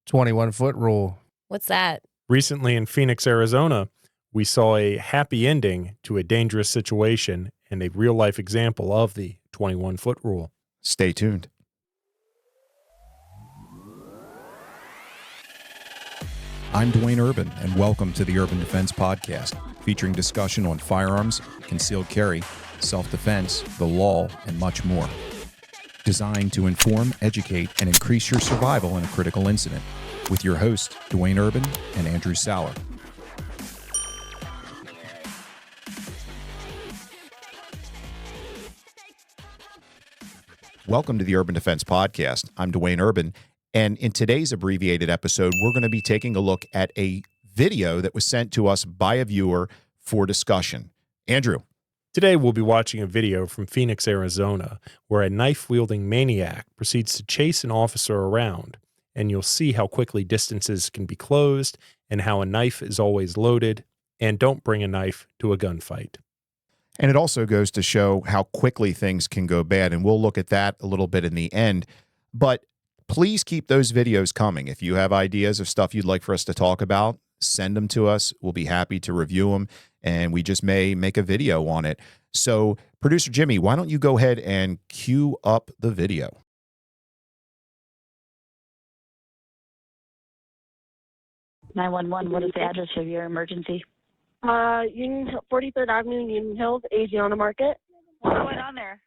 21-foot rule. What's that? Recently in Phoenix, Arizona, we saw a happy ending to a dangerous situation and a real-life example of the 21-foot rule. Stay tuned. I'm Duane Urban, and welcome to the Urban Defense Podcast, featuring discussion on firearms, concealed carry, self-defense, the law, and much more. Designed to inform, educate, and increase your survival in a critical incident, with your hosts, Duane Urban and Andrew Saller. Welcome to the Urban Defense Podcast. I'm Duane Urban, and in today's abbreviated episode, we're going to be taking a look at a video that was sent to us by a viewer for discussion. Andrew. Today, we'll be watching a video from Phoenix, Arizona, where a knife-wielding maniac proceeds to chase an officer around, and you'll see how quickly distances can be closed and how a knife is always loaded, and don't bring a knife to a gunfight. And it also goes to show how quickly things can go bad, and we'll look at that a little bit in the end. But please keep those videos coming. If you have ideas of stuff you'd like for us to talk about, send them to us. We'll be happy to review them, and we just may make a video on it. So, Producer Jimmy, why don't you go ahead and cue up the video? (911), what is the address of your emergency? 43rd Avenue, Union Hills, Asiana Market. What's going on there?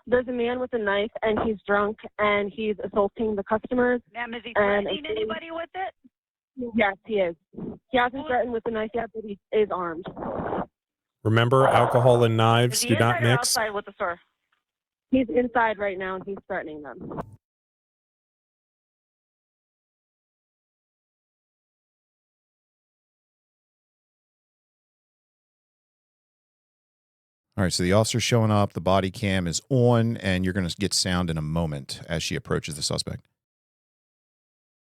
There's a man with a knife, and he's drunk, and he's assaulting the customers. Ma'am, is he threatening anybody with it? Yes, he is. He hasn't threatened with the knife yet, but he is armed. Remember, alcohol and knives do not mix. Outside with the store? He's inside right now, and he's threatening them. All right, so the officer's showing up, the body cam is on, and you're going to get sound in a moment as she approaches the suspect.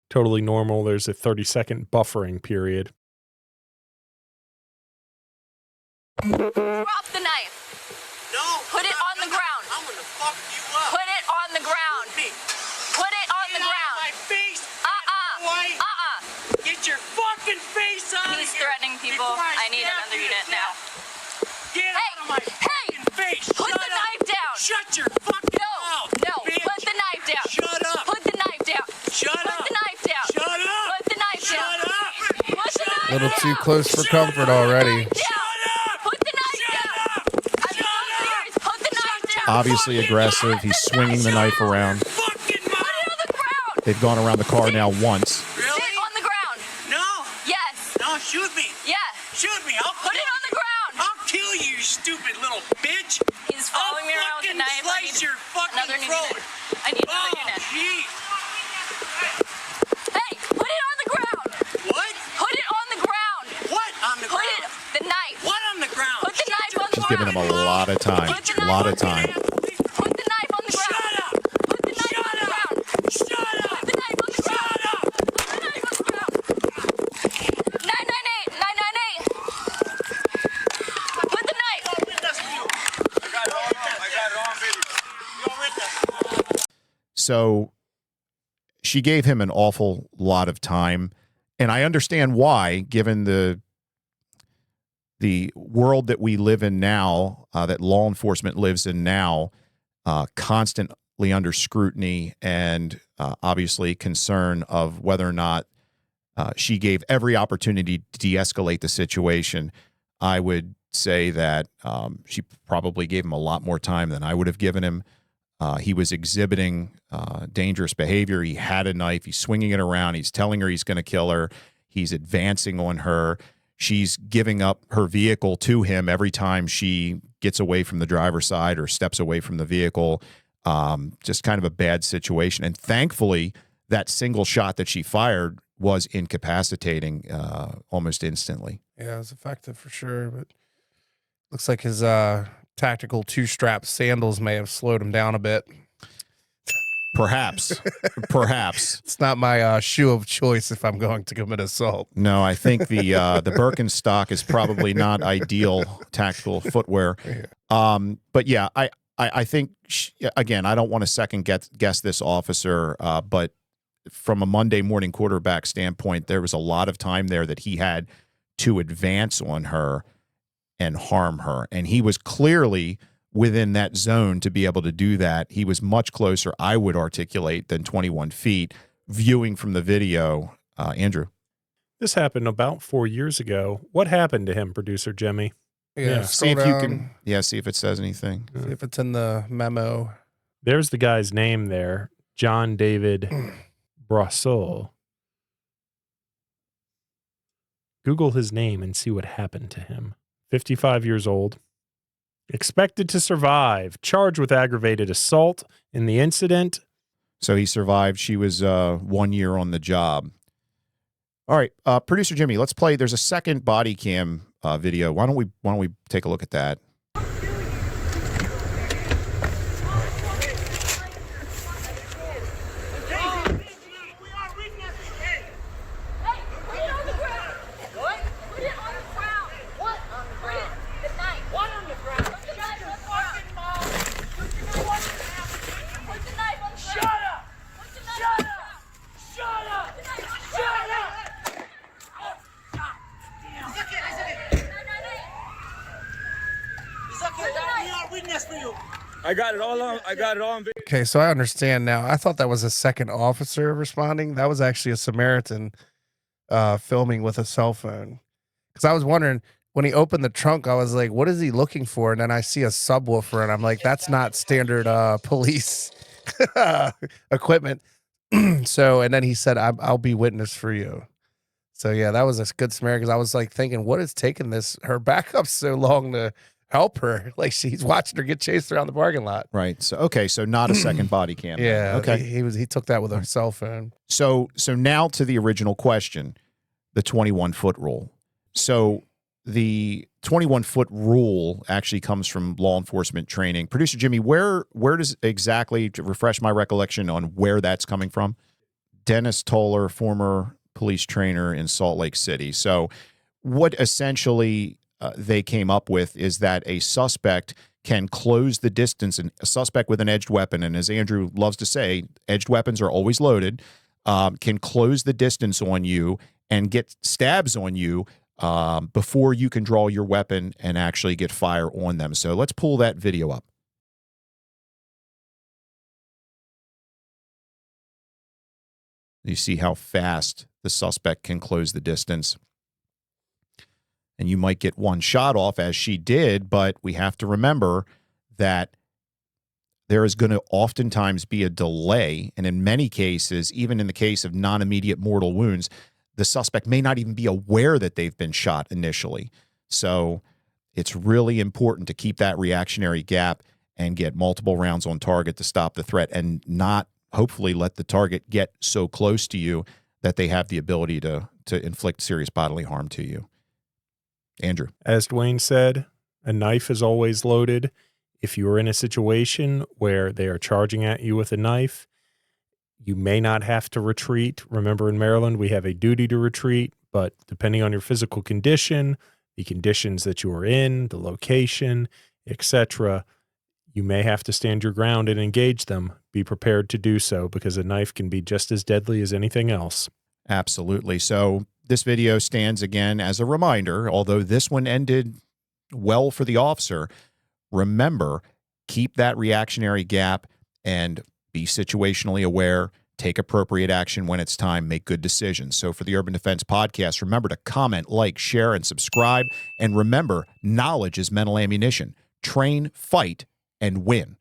Totally normal. There's a 30-second buffering period. Drop the knife. No. Put it on the ground. I'm gonna fuck you up. Put it on the ground. Put it on the ground. My face. Uh-uh. Get your fucking face out. He's threatening people. I need another unit now. Get out of my fucking face. Put the knife down. Shut your fucking mouth. No. Bitch. Put the knife down. Shut up. Put the knife down. Shut up. Put the knife down. Shut up. Put the knife down. Shut up. Put the knife A little down. too close for comfort already. Put the knife down. I'm so serious. Put the knife down. Obviously aggressive. He's swinging the knife around. Fucking Put it on the ground. They've gone around the car now once. Really? Sit on the ground. No. Yes. No, shoot me. Yeah. Shoot me. I'll Put it on the ground. I'll kill you, you stupid little bitch. He's following me around with a knife. I Slice need your fucking another new throat. unit. I need another unit. Jeez. Hey, put it on the ground. What? Put it on the ground. What on the Put ground? it, the knife. What on the ground? Put the knife on the She's ground. giving him a lot of time. A lot of time. Put the knife on the ground. Shut up! Put the knife on the ground. Shut up! Put the knife on the ground. Shut up! Put the knife on the ground. 998, 998. Put the knife. So she gave him an awful lot of time, and I understand why, given the world that we live in now, that law enforcement lives in now, constantly under scrutiny and obviously concern of whether or not she gave every opportunity to de-escalate the situation. I would say that she probably gave him a lot more time than I would have given him. He was exhibiting dangerous behavior. He had a knife. He's swinging it around. He's telling her he's going to kill her. He's advancing on her. She's giving up her vehicle to him every time she gets away from the driver's side or steps away from the vehicle. Just kind of a bad situation. And thankfully, that single shot that she fired was incapacitating almost instantly. Yeah, it was effective for sure, but looks like his tactical two-strap sandals may have slowed him down a bit. Perhaps. Perhaps. It's not my shoe of choice if I'm going to commit assault. No, I think the Birkenstock is probably not ideal tactical footwear. But yeah, I think, again, I don't want to second guess this officer, but from a Monday morning quarterback standpoint, there was a lot of time there that he had to advance on her and harm her. And he was clearly within that zone to be able to do that. He was much closer, I would articulate, than 21 feet. Viewing from the video, Andrew. This happened about 4 years ago. What happened to him, producer Jimmy? Yeah. See if you can. Yeah, see if it says anything. See if it's in the memo. There's the guy's name there, John David Brosseau. Google his name and see what happened to him. 55 years old. Expected to survive. Charged with aggravated assault in the incident. So he survived. She was 1 year on the job. All right, producer Jimmy, let's play. There's a second body cam video. Why don't we take a look at that? I got it all on video. Okay, so I understand now. I thought that was a second officer responding. That was actually a Samaritan filming with a cell phone. Because I was wondering, when he opened the trunk, I was like, what is he looking for? And then I see a subwoofer, and I'm like, that's not standard police equipment. So, and then he said, I'll be witness for you. So, yeah, that was a good Samaritan, because I was like thinking, what is taking her backup so long to help her? Like, she's watching her get chased around the parking lot. Right. So okay. So not a second body cam. Yeah. Okay. He took that with a cell phone. So now to the original question, the 21-foot rule. So the 21-foot rule actually comes from law enforcement training. Producer Jimmy, where does exactly, to refresh my recollection on where that's coming from? Dennis Toller, former police trainer in Salt Lake City. So what essentially they came up with is that a suspect can close the distance, and a suspect with an edged weapon, and as Andrew loves to say, edged weapons are always loaded, can close the distance on you and get stabs on you before you can draw your weapon and actually get fire on them. So let's pull that video up. You see how fast the suspect can close the distance. And you might get one shot off, as she did, but we have to remember that there is going to oftentimes be a delay. And in many cases, even in the case of non-immediate mortal wounds, the suspect may not even be aware that they've been shot initially. So it's really important to keep that reactionary gap and get multiple rounds on target to stop the threat, and not hopefully let the target get so close to you that they have the ability to inflict serious bodily harm to you. Andrew. As Duane said, a knife is always loaded. If you are in a situation where they are charging at you with a knife, you may not have to retreat. Remember, in Maryland, we have a duty to retreat, but depending on your physical condition, the conditions that you are in, the location, etc., you may have to stand your ground and engage them. Be prepared to do so, because a knife can be just as deadly as anything else. Absolutely. So this video stands again as a reminder, although this one ended well for the officer. Remember, keep that reactionary gap and be situationally aware. Take appropriate action when it's time. Make good decisions. So for the Urban Defense Podcast, remember to comment, like, share, and subscribe. And remember, knowledge is mental ammunition. Train, fight, and win.